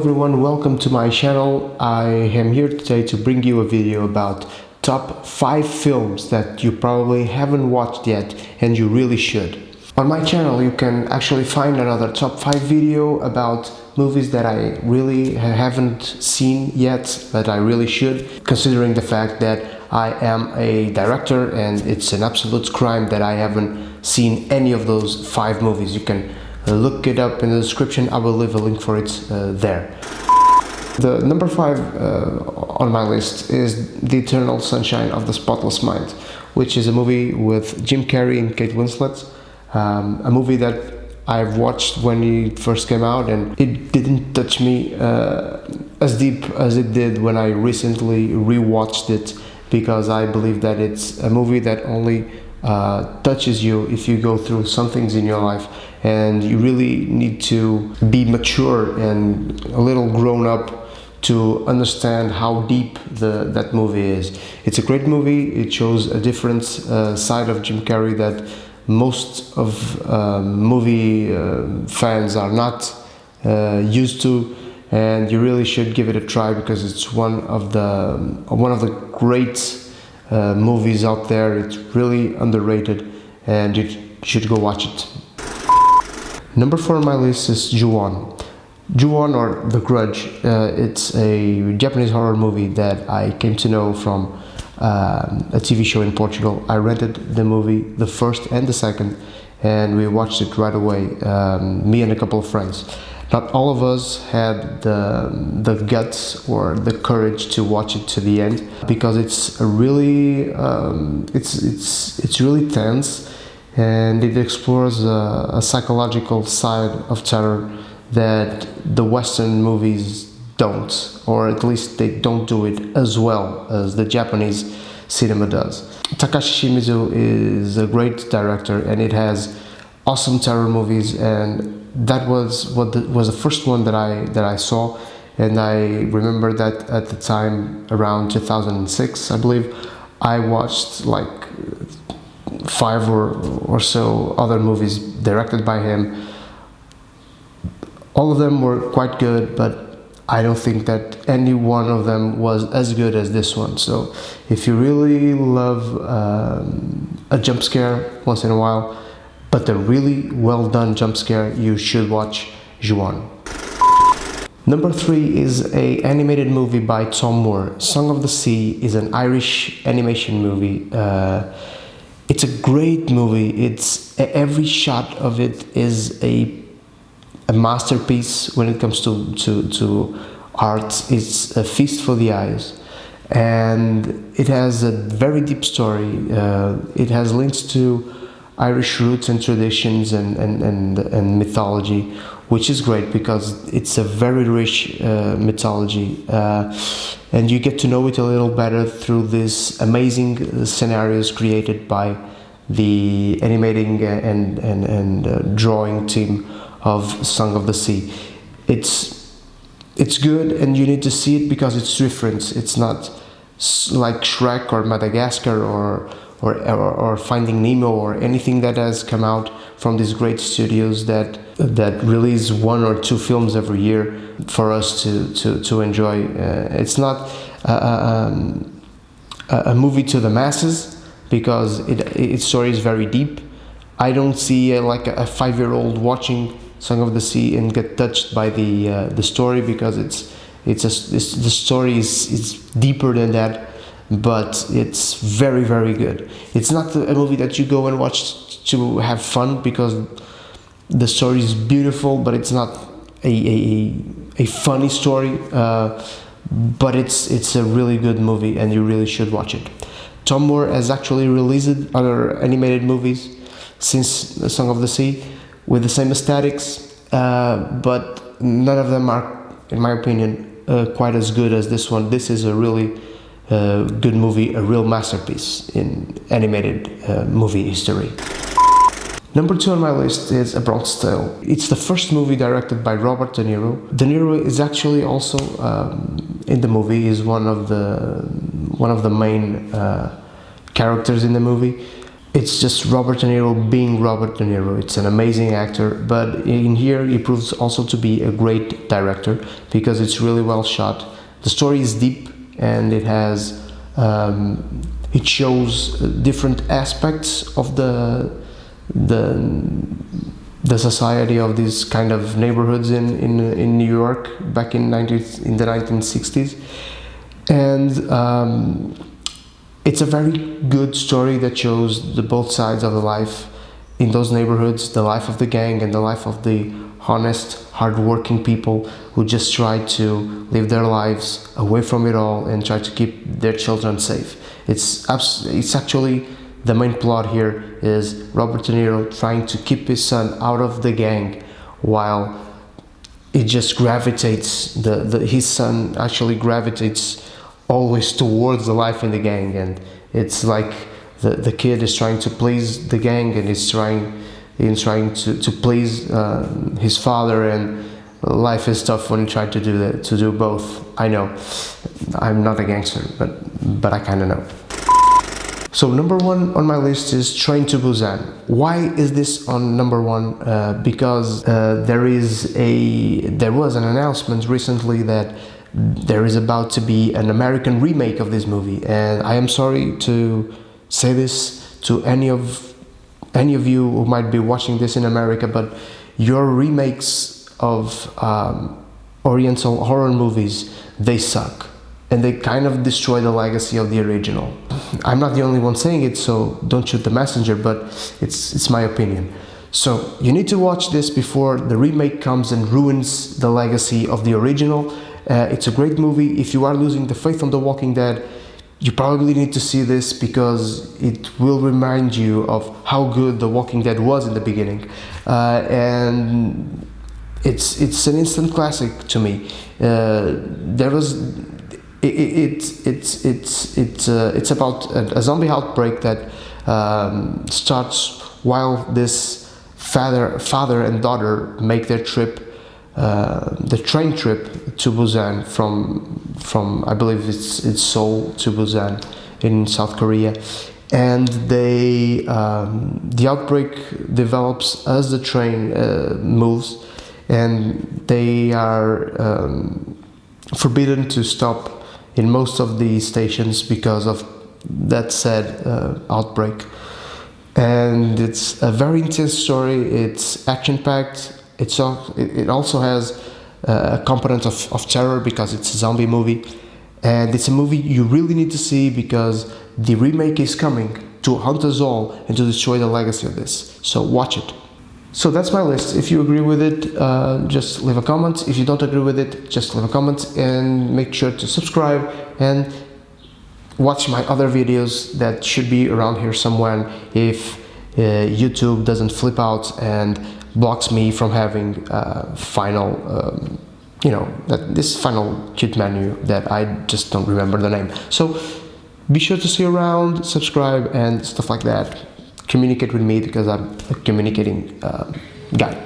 everyone, welcome to my channel. I am here today to bring you a video about top 5 films that you probably haven't watched yet and you really should. On my channel you can actually find another top 5 video about movies that I really haven't seen yet but I really should, considering the fact that I am a director and it's an absolute crime that I haven't seen any of those 5 movies. You can look it up in the description. I will leave a link for it there. The number 5 on my list is The Eternal Sunshine of the Spotless Mind, which is a movie with Jim Carrey and Kate Winslet. A movie that I've watched when it first came out and it didn't touch me as deep as it did when I recently rewatched it, because I believe that it's a movie that only touches you if you go through some things in your life and you really need to be mature and a little grown up to understand how deep that movie is. It's a great movie. It shows a different side of Jim Carrey that most of movie fans are not used to, and you really should give it a try because it's one of the great movies out there. It's really underrated and you should go watch it. Number 4 on my list is Ju-On. Ju-On, or The Grudge. It's a Japanese horror movie that I came to know from a TV show in Portugal. I rented the movie, the first and the second, and we watched it right away, me and a couple of friends. Not all of us had the guts or the courage to watch it to the end, because it's a really it's really tense, and it explores a psychological side of terror that the Western movies don't, or at least they don't do it as well as the Japanese cinema does. Takashi Shimizu is a great director and it has awesome terror movies, and that was the first one that I saw, and I remember that at the time, around 2006 I believe, I watched like 5 or so other movies directed by him. All of them were quite good, but I don't think that any one of them was as good as this one. So if you really love a jump scare once in a while, but a really well done jump scare, you should watch Ju-On. Number 3 is an animated movie by Tom Moore. Song of the Sea is an Irish animation movie. It's a great movie. Every shot of it is a masterpiece when it comes to art. It's a feast for the eyes, and it has a very deep story. It has links to Irish roots and traditions and mythology, which is great because it's a very rich mythology, and you get to know it a little better through these amazing scenarios created by the animating and drawing team of Song of the Sea. It's good and you need to see it because it's different. It's not like Shrek or Madagascar or Finding Nemo or anything that has come out from these great studios that release 1 or 2 films every year for us to enjoy. It's not a movie to the masses because its story is very deep. I don't see like a 5-year-old watching Song of the Sea and get touched by the story, because the story is deeper than that, but it's very, very good. It's not a movie that you go and watch to have fun, because the story is beautiful, but it's not a funny story, but it's a really good movie and you really should watch it. Tom Moore has actually released other animated movies since The Song of the Sea with the same aesthetics, but none of them are, in my opinion, quite as good as this one. This is a really good movie, a real masterpiece in animated movie history. Number 2 on my list is A Bronx Tale. It's the first movie directed by Robert De Niro. De Niro is actually also in the movie. He's one of the main characters in the movie. it's just Robert De Niro being Robert De Niro. It's an amazing actor, but in here he proves also to be a great director because it's really well shot. The story is deep and it has it shows different aspects of the society of these kind of neighborhoods in New York back in the 1960s, and it's a very good story that shows the both sides of the life in those neighborhoods, the life of the gang and the life of the honest, hardworking people who just try to live their lives away from it all and try to keep their children safe. It's actually the main plot here is Robert De Niro trying to keep his son out of the gang while it just gravitates, his son actually gravitates always towards the life in the gang, and it's like the kid is trying to please the gang and he's trying to please his father, and life is tough when you try to do both. I know I'm not a gangster, but I kind of know. So number one on my list is Train to Busan. Why is this on number one? Because there was an announcement recently that there is about to be an American remake of this movie, and I am sorry to say this to any of you who might be watching this in America, but your remakes of Oriental horror movies, they suck, and they kind of destroy the legacy of the original. I'm not the only one saying it, so don't shoot the messenger, but it's my opinion. So you need to watch this before the remake comes and ruins the legacy of the original. It's a great movie. If you are losing the faith on The Walking Dead, you probably need to see this because it will remind you of how good The Walking Dead was in the beginning, and it's an instant classic to me. It's about a zombie outbreak that starts while this father and daughter make their trip. The train trip to Busan from I believe it's Seoul to Busan in South Korea, and the outbreak develops as the train moves, and they are forbidden to stop in most of the stations because of that said outbreak. And it's a very intense story. It's action-packed. It also has a component of terror because it's a zombie movie, and it's a movie you really need to see because the remake is coming to haunt us all and to destroy the legacy of this. So watch it. So that's my list. If you agree with it, just leave a comment. If you don't agree with it, just leave a comment, and make sure to subscribe and watch my other videos that should be around here somewhere if YouTube doesn't flip out and blocks me from having final, this final cute menu that I just don't remember the name. So be sure to see you around, subscribe and stuff like that. Communicate with me because I'm a communicating guy.